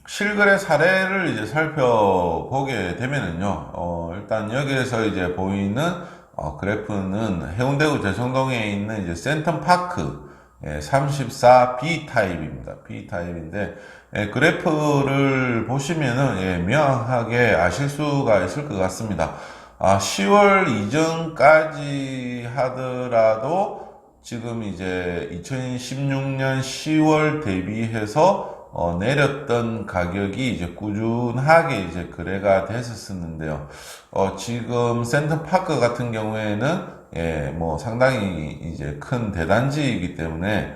실거래 사례를 이제 살펴보게 되면은요, 일단 여기에서 이제 보이는 그래프는 해운대구 대성동에 있는 이제 센텀파크 34B 타입입니다. B 타입인데 그래프를 보시면은 명확하게 아실 수가 있을 것 같습니다. 10월 이전까지 하더라도 지금 이제 2016년 10월 대비해서 내렸던 가격이 이제 꾸준하게 이제 거래가 됐었는데요. 지금 센터파크 같은 경우에는 뭐 상당히 이제 큰 대단지이기 때문에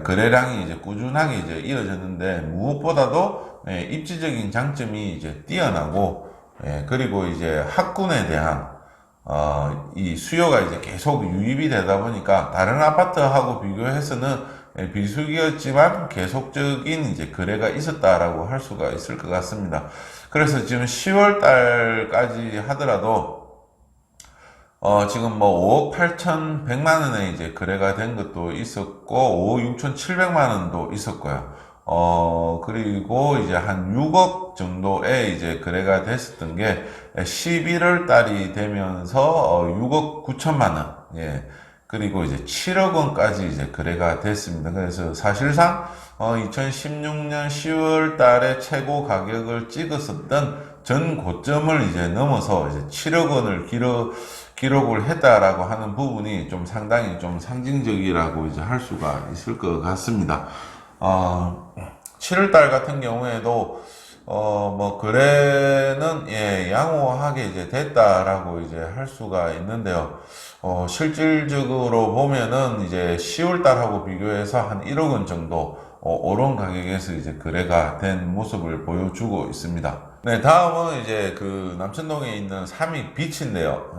거래량이 이제 꾸준하게 이제 이어졌는데 무엇보다도 입지적인 장점이 이제 뛰어나고 그리고 이제 학군에 대한 이 수요가 이제 계속 유입이 되다 보니까 다른 아파트하고 비교해서는 비수기였지만 계속적인 이제 거래가 있었다라고 할 수가 있을 것 같습니다. 그래서 지금 10월 달까지 하더라도 지금 뭐 5억 8,100만 원에 이제 거래가 된 것도 있었고 5억 6,700만 원도 있었고요. 그리고 이제 한 6억 정도에 이제 거래가 됐었던 게 11월 달이 되면서 6억 9천만 원. 예. 그리고 이제 7억 원까지 이제 거래가 됐습니다. 그래서 사실상 2016년 10월 달에 최고 가격을 찍었었던 전 고점을 이제 넘어서 이제 7억 원을 기록을 했다라고 하는 부분이 좀 상당히 좀 상징적이라고 이제 할 수가 있을 것 같습니다. 7월 달 같은 경우에도 뭐 거래는 양호하게 이제 됐다라고 이제 할 수가 있는데요. 실질적으로 보면은 이제 10월 달하고 비교해서 한 1억 원 정도 오른 가격에서 이제 거래가 된 모습을 보여주고 있습니다. 네, 다음은 이제 그 남천동에 있는 삼익 비치인데요.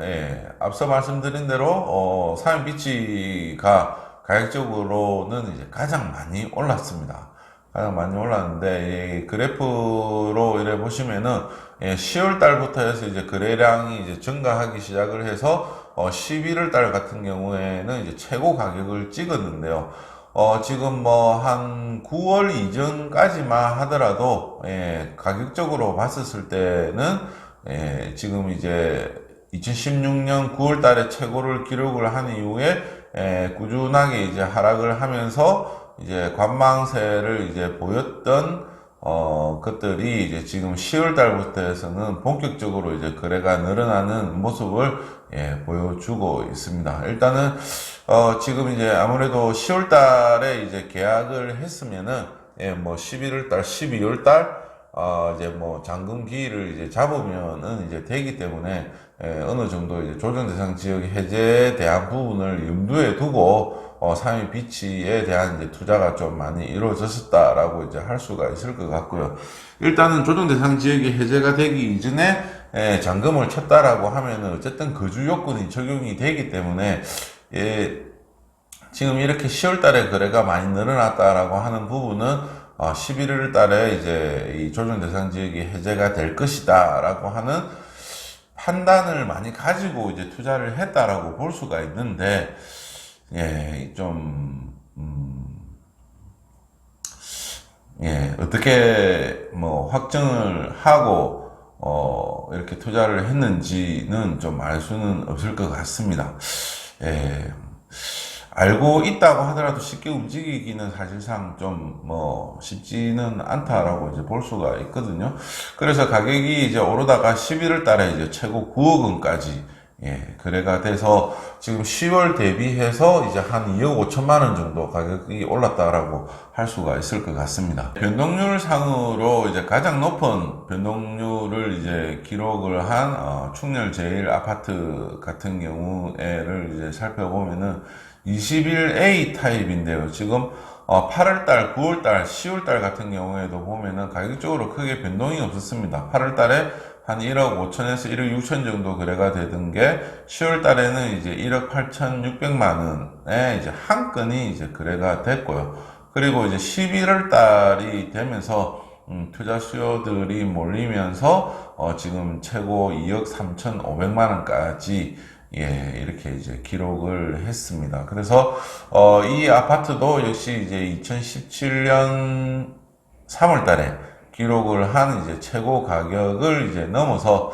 앞서 말씀드린 대로 삼익 비치가 가격적으로는 이제 가장 많이 올랐습니다. 가장 많이 올랐는데 이 그래프로 이래 보시면은 10월 달부터 해서 이제 거래량이 이제 증가하기 시작을 해서 11월 달 같은 경우에는 이제 최고 가격을 찍었는데요. 지금 뭐 한 9월 이전까지만 하더라도 가격적으로 봤었을 때는 지금 이제 2016년 9월 달에 최고를 기록을 한 이후에 꾸준하게 이제 하락을 하면서 이제 관망세를 이제 보였던 것들이 이제 지금 10월 달부터 해서는 본격적으로 이제 거래가 늘어나는 모습을 보여주고 있습니다. 일단은 지금 이제 아무래도 10월 달에 이제 계약을 했으면은 뭐 11월 달, 12월 달 이제 뭐 잔금기를 이제 잡으면은 이제 되기 때문에 어느 정도 이제 조정 대상 지역 해제에 대한 부분을 염두에 두고 상위 비치에 대한 이제 투자가 좀 많이 이루어졌었다라고 이제 할 수가 있을 것 같고요. 일단은 조정 대상 지역이 해제가 되기 이전에 잔금을 쳤다라고 하면은 어쨌든 거주 요건이 적용이 되기 때문에 지금 이렇게 10월 달에 거래가 많이 늘어났다라고 하는 부분은 11월 달에 이제 이 조정 대상 지역이 해제가 될 것이다라고 하는 판단을 많이 가지고 이제 투자를 했다라고 볼 수가 있는데, 어떻게 뭐 확정을 하고 이렇게 투자를 했는지는 좀 알 수는 없을 것 같습니다. 알고 있다고 하더라도 쉽게 움직이기는 사실상 좀 뭐 쉽지는 않다라고 이제 볼 수가 있거든요. 그래서 가격이 이제 오르다가 11월 달에 이제 최고 9억 원까지 거래가 돼서 지금 10월 대비해서 이제 한 2억 5천만 원 정도 가격이 올랐다라고 할 수가 있을 것 같습니다. 변동률 상으로 이제 가장 높은 변동률을 이제 기록을 한 충렬 제일 아파트 같은 경우를 이제 살펴보면은 21A 타입인데요. 지금 8월달, 9월달, 10월달 같은 경우에도 보면은 가격적으로 크게 변동이 없었습니다. 8월달에 한 1억 5천에서 1억 6천 정도 거래가 되던 게 10월달에는 이제 1억 8,600만 원에 이제 한 건이 이제 거래가 됐고요. 그리고 이제 11월 달이 되면서 투자 수요들이 몰리면서 지금 최고 2억 3,500만 원까지 이렇게 이제 기록을 했습니다. 그래서, 이 아파트도 역시 이제 2017년 3월 달에 기록을 한 이제 최고 가격을 이제 넘어서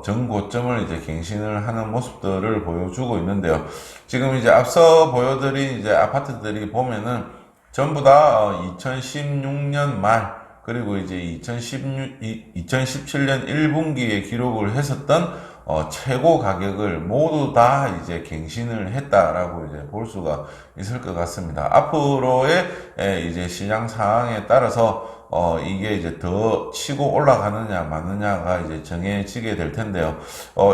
전고점을 이제 갱신을 하는 모습들을 보여주고 있는데요. 지금 이제 앞서 보여드린 이제 아파트들이 보면은 전부 다 2016년 말 그리고 이제 2017년 1분기에 기록을 했었던 최고 가격을 모두 다 이제 갱신을 했다라고 이제 볼 수가 있을 것 같습니다. 앞으로의 이제 시장 상황에 따라서 이게 이제 더 치고 올라가느냐 마느냐가 이제 정해지게 될 텐데요.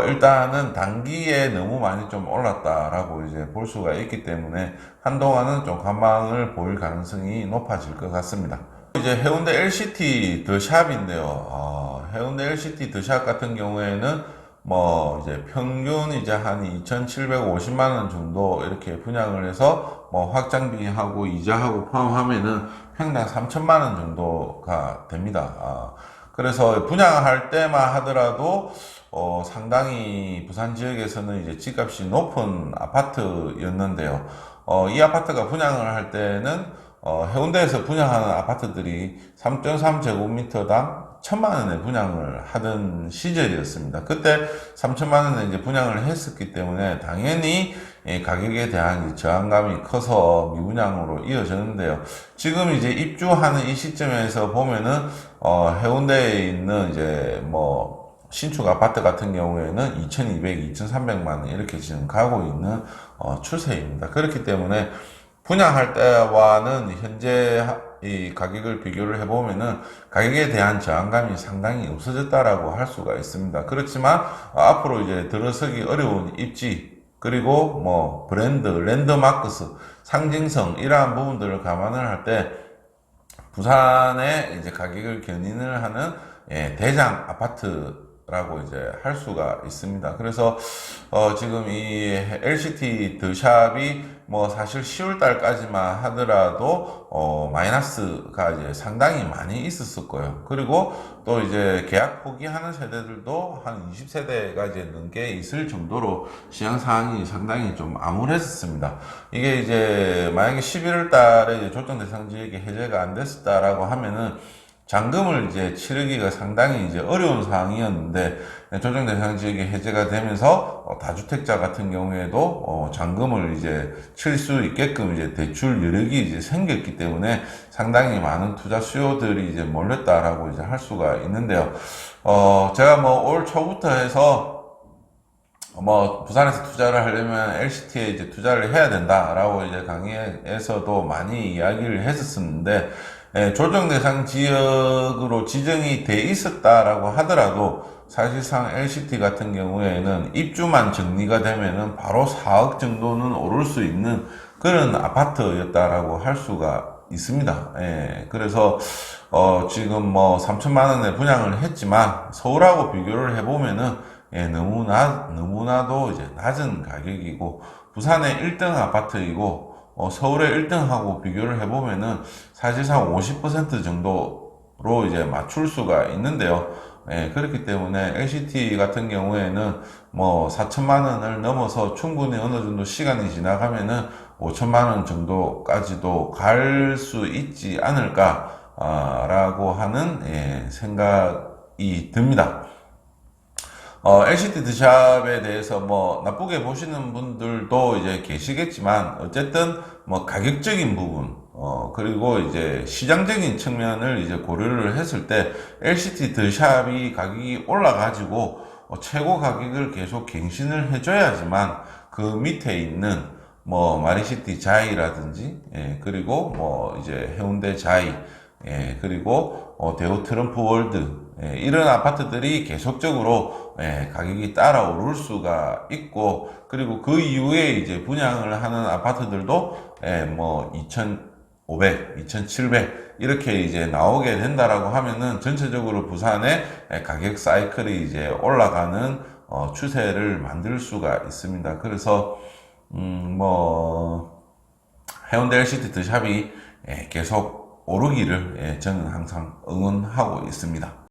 일단은 단기에 너무 많이 좀 올랐다라고 이제 볼 수가 있기 때문에 한동안은 좀 관망을 보일 가능성이 높아질 것 같습니다. 이제 해운대 LCT 더 샵인데요. 해운대 LCT 더 샵 같은 경우에는 뭐 이제 평균 이제 한 2,750만 원 정도 이렇게 분양을 해서 뭐 확장비하고 이자하고 포함하면은 평당 3천만 원 정도가 됩니다. 그래서 분양할 때만 하더라도 상당히 부산 지역에서는 이제 집값이 높은 아파트였는데요. 이 아파트가 분양을 할 때는 해운대에서 분양하는 아파트들이 3.3제곱미터당 1,000만 원에 분양을 하던 시절이었습니다. 그때 3천만 원에 이제 분양을 했었기 때문에 당연히 가격에 대한 저항감이 커서 미분양으로 이어졌는데요. 지금 이제 입주하는 이 시점에서 보면은 해운대에 있는 이제 뭐 신축 아파트 같은 경우에는 2,200, 2,300만 원 이렇게 지금 가고 있는 추세입니다. 그렇기 때문에 분양할 때와는 현재 이 가격을 비교를 해보면은 가격에 대한 저항감이 상당히 없어졌다라고 할 수가 있습니다. 그렇지만 앞으로 이제 들어서기 어려운 입지 그리고 뭐 브랜드, 랜드마크스, 상징성 이러한 부분들을 감안을 할 때 부산의 이제 가격을 견인을 하는 대장 아파트라고 이제 할 수가 있습니다. 그래서 지금 이 LCT 더샵이 뭐 사실 10월 달까지만 하더라도 마이너스가 이제 상당히 많이 있었을 거예요. 그리고 또 이제 계약 포기하는 세대들도 한 20세대가 이제 넘게 있을 정도로 시장 상황이 상당히 좀 암울했었습니다. 이게 이제 만약에 11월 달에 이제 조정 대상 지역이 해제가 안 됐었다라고 하면은 잔금을 이제 치르기가 상당히 이제 어려운 상황이었는데 조정 대상 지역이 해제가 되면서 다주택자 같은 경우에도 잔금을 이제 칠 수 있게끔 이제 대출 여력이 이제 생겼기 때문에 상당히 많은 투자 수요들이 이제 몰렸다라고 이제 할 수가 있는데요. 제가 뭐 올 초부터 해서 뭐 부산에서 투자를 하려면 LCT에 이제 투자를 해야 된다라고 이제 강의에서도 많이 이야기를 했었는데 조정 대상 지역으로 지정이 돼 있었다라고 하더라도 사실상 LCT 같은 경우에는 입주만 정리가 되면은 바로 4억 정도는 오를 수 있는 그런 아파트였다라고 할 수가 있습니다. 그래서 지금 뭐 3천만 원에 분양을 했지만 서울하고 비교를 해보면은 너무나도 이제 낮은 가격이고 부산의 1등 아파트이고 서울의 1등하고 비교를 해보면은 사실상 50% 정도로 이제 맞출 수가 있는데요. 그렇기 때문에 LCT 같은 경우에는 뭐 4천만 원을 넘어서 충분히 어느 정도 시간이 지나가면은 5천만 원 정도까지도 갈 수 있지 않을까, 라고 하는, 생각이 듭니다. LCT 드샵에 대해서 뭐 나쁘게 보시는 분들도 이제 계시겠지만 어쨌든 뭐 가격적인 부분 그리고 이제 시장적인 측면을 이제 고려를 했을 때 LCT 드샵이 가격이 올라가지고 최고 가격을 계속 갱신을 해줘야지만 그 밑에 있는 뭐 마린시티 자이라든지 그리고 뭐 이제 해운대 자이 그리고 대우 트럼프 월드 이런 아파트들이 계속적으로 가격이 따라오를 수가 있고 그리고 그 이후에 이제 분양을 하는 아파트들도 뭐 2,500, 2,700 이렇게 이제 나오게 된다라고 하면은 전체적으로 부산의 가격 사이클이 이제 올라가는 추세를 만들 수가 있습니다. 그래서 뭐 해운대 LCT 드샵이 계속 오르기를 저는 항상 응원하고 있습니다.